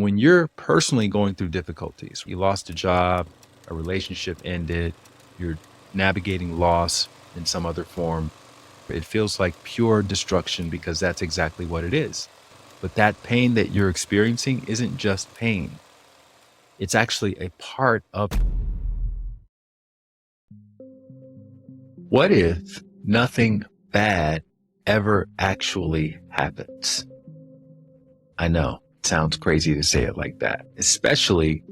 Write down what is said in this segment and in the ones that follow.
When you're personally going through difficulties, you lost a job, a relationship ended, you're navigating loss in some other form, it feels like pure destruction because that's exactly what it is. But that pain that you're experiencing isn't just pain. It's actually a part of. What if nothing bad ever actually happens? I know it sounds crazy to say it like that, especially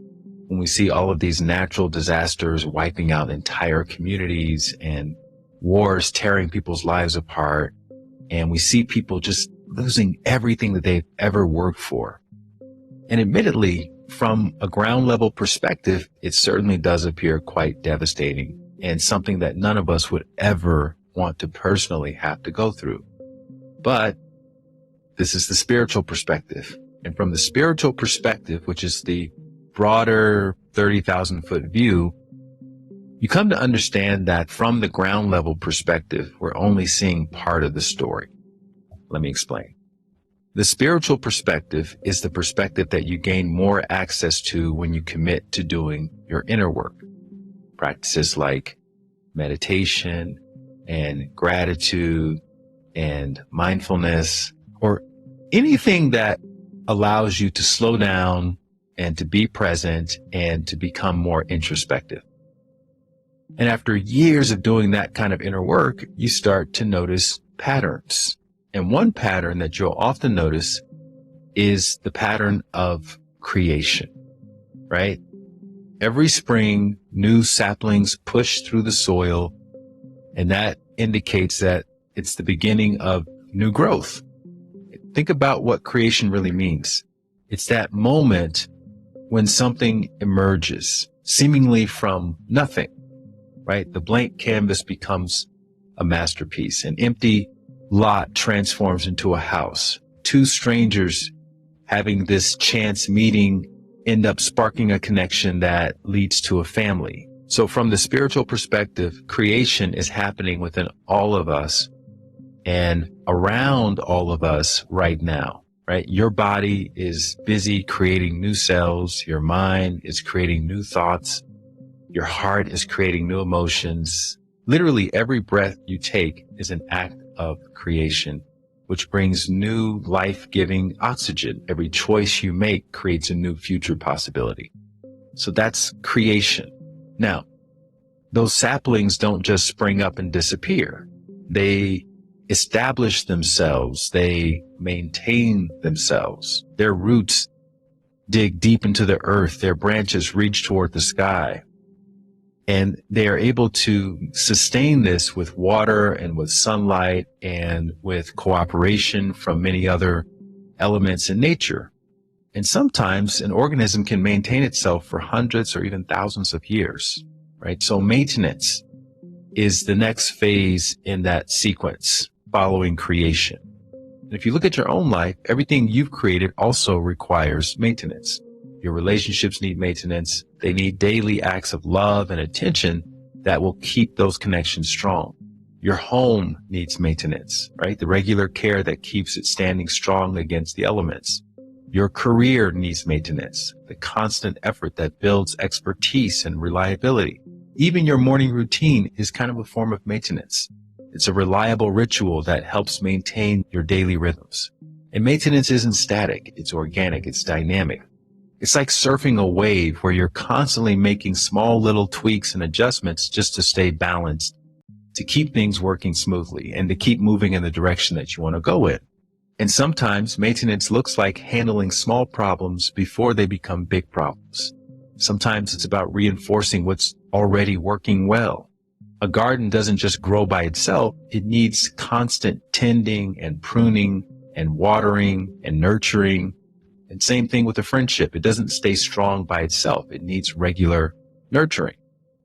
when we see all of these natural disasters wiping out entire communities and wars tearing people's lives apart. And we see people just losing everything that they've ever worked for. And admittedly, from a ground level perspective, it certainly does appear quite devastating and something that none of us would ever want to personally have to go through. But this is the spiritual perspective. And from the spiritual perspective, which is the broader 30,000-foot view, you come to understand that from the ground level perspective, we're only seeing part of the story. Let me explain. The spiritual perspective is the perspective that you gain more access to when you commit to doing your inner work. Practices like meditation and gratitude and mindfulness, or anything that allows you to slow down and to be present and to become more introspective. And after years of doing that kind of inner work, you start to notice patterns. And one pattern that you'll often notice is the pattern of creation, right? Every spring, new saplings push through the soil, and that indicates that it's the beginning of new growth. Think about what creation really means. It's that moment when something emerges, seemingly from nothing, right? The blank canvas becomes a masterpiece. An empty lot transforms into a house. Two strangers having this chance meeting end up sparking a connection that leads to a family. So from the spiritual perspective, creation is happening within all of us and around all of us right now, right? Your body is busy creating new cells. Your mind is creating new thoughts. Your heart is creating new emotions. Literally every breath you take is an act of creation, which brings new life-giving oxygen. Every choice you make creates a new future possibility. So that's creation. Now, those saplings don't just spring up and disappear. They establish themselves. They maintain themselves. Their roots dig deep into the earth. Their branches reach toward the sky. And they are able to sustain this with water and with sunlight and with cooperation from many other elements in nature. And sometimes an organism can maintain itself for hundreds or even thousands of years, right? So maintenance is the next phase in that sequence following creation. And if you look at your own life, everything you've created also requires maintenance. Your relationships need maintenance. They need daily acts of love and attention that will keep those connections strong. Your home needs maintenance, right? The regular care that keeps it standing strong against the elements. Your career needs maintenance, the constant effort that builds expertise and reliability. Even your morning routine is kind of a form of maintenance. It's a reliable ritual that helps maintain your daily rhythms. And maintenance isn't static. It's organic. It's dynamic. It's like surfing a wave where you're constantly making small little tweaks and adjustments just to stay balanced, to keep things working smoothly, and to keep moving in the direction that you want to go in. And sometimes maintenance looks like handling small problems before they become big problems. Sometimes it's about reinforcing what's already working well. A garden doesn't just grow by itself. It needs constant tending and pruning and watering and nurturing. And same thing with a friendship. It doesn't stay strong by itself. It needs regular nurturing.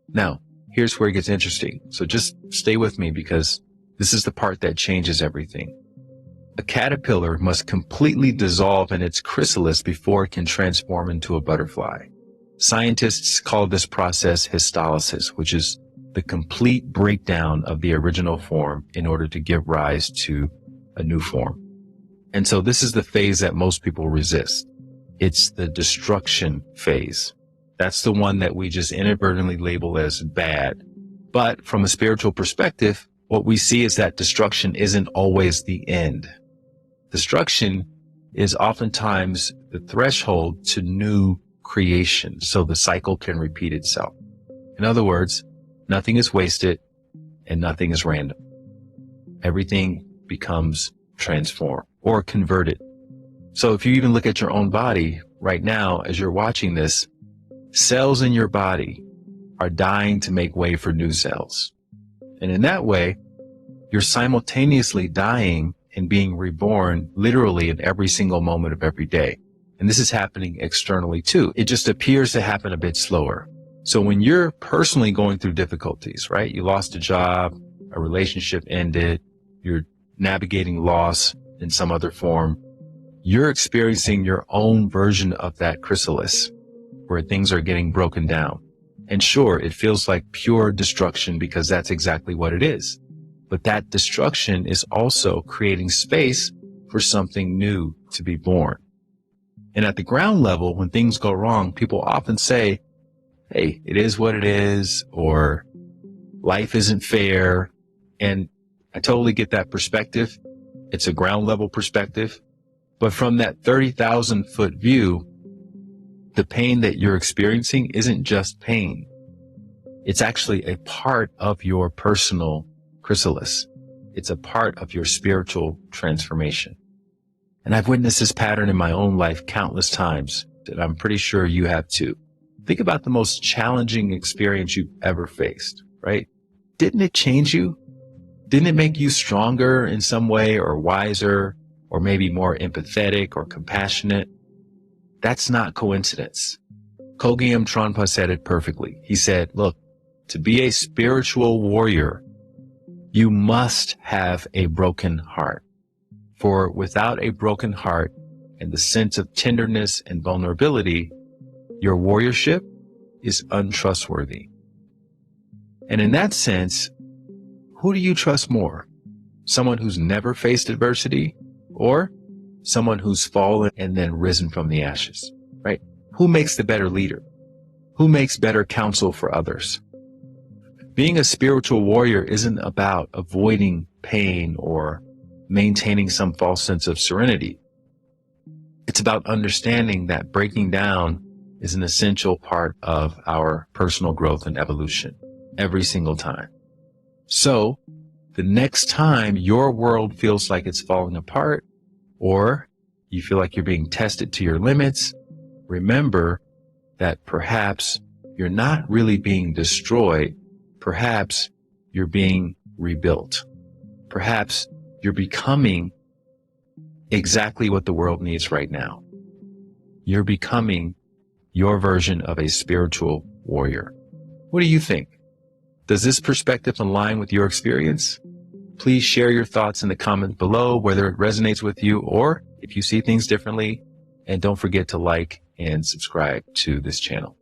Now, here's where it gets interesting. So just stay with me because this is the part that changes everything. A caterpillar must completely dissolve in its chrysalis before it can transform into a butterfly. Scientists call this process histolysis, which is the complete breakdown of the original form in order to give rise to a new form. And so this is the phase that most people resist. It's the destruction phase. That's the one that we just inadvertently label as bad. But from a spiritual perspective, what we see is that destruction isn't always the end. Destruction is oftentimes the threshold to new creation, so the cycle can repeat itself. In other words, nothing is wasted and nothing is random. Everything becomes transformed or converted. So if you even look at your own body right now, as you're watching this, cells in your body are dying to make way for new cells. And in that way, you're simultaneously dying and being reborn literally in every single moment of every day. And this is happening externally too. It just appears to happen a bit slower. So when you're personally going through difficulties, right? You lost a job, a relationship ended, you're navigating loss in some other form, you're experiencing your own version of that chrysalis where things are getting broken down. And sure, it feels like pure destruction because that's exactly what it is. But that destruction is also creating space for something new to be born. And at the ground level, when things go wrong, people often say, hey, it is what it is, or life isn't fair. And I totally get that perspective. It's a ground level perspective. But from that 30,000 foot view, the pain that you're experiencing isn't just pain. It's actually a part of your personal chrysalis. It's a part of your spiritual transformation. And I've witnessed this pattern in my own life countless times, and I'm pretty sure you have too. Think about the most challenging experience you've ever faced, right? Didn't it change you? Didn't it make you stronger in some way, or wiser, or maybe more empathetic or compassionate? That's not coincidence. Kogeyam Trungpa said it perfectly. He said, look, to be a spiritual warrior, you must have a broken heart. For without a broken heart and the sense of tenderness and vulnerability, your warriorship is untrustworthy. And in that sense, who do you trust more? Someone who's never faced adversity, or someone who's fallen and then risen from the ashes, right? Who makes the better leader? Who makes better counsel for others? Being a spiritual warrior isn't about avoiding pain or maintaining some false sense of serenity. It's about understanding that breaking down is an essential part of our personal growth and evolution every single time. So the next time your world feels like it's falling apart, or you feel like you're being tested to your limits, remember that perhaps you're not really being destroyed. Perhaps you're being rebuilt. Perhaps you're becoming exactly what the world needs right now. You're becoming your version of a spiritual warrior. What do you think? Does this perspective align with your experience? Please share your thoughts in the comments below, whether it resonates with you or if you see things differently. And don't forget to like and subscribe to this channel.